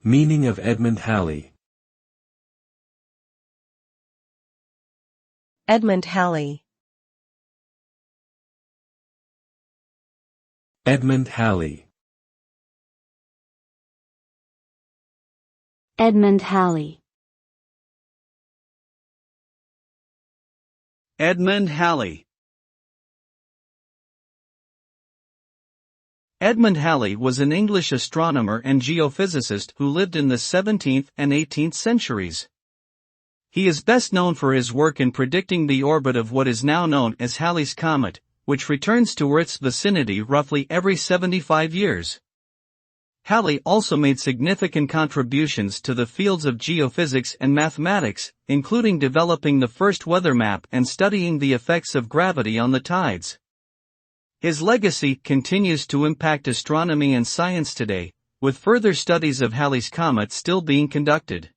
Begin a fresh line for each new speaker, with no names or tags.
Meaning of Edmund Halley.
Edmund Halley.
Edmund Halley.
Edmund Halley.
Edmund Halley. Edmund Halley was an English astronomer and geophysicist who lived in the 17th and 18th centuries. He is best known for his work in predicting the orbit of what is now known as Halley's Comet, which returns to Earth's vicinity roughly every 75 years. Halley also made significant contributions to the fields of geophysics and mathematics, including developing the first weather map and studying the effects of gravity on the tides. His legacy continues to impact astronomy and science today, with further studies of Halley's Comet still being conducted.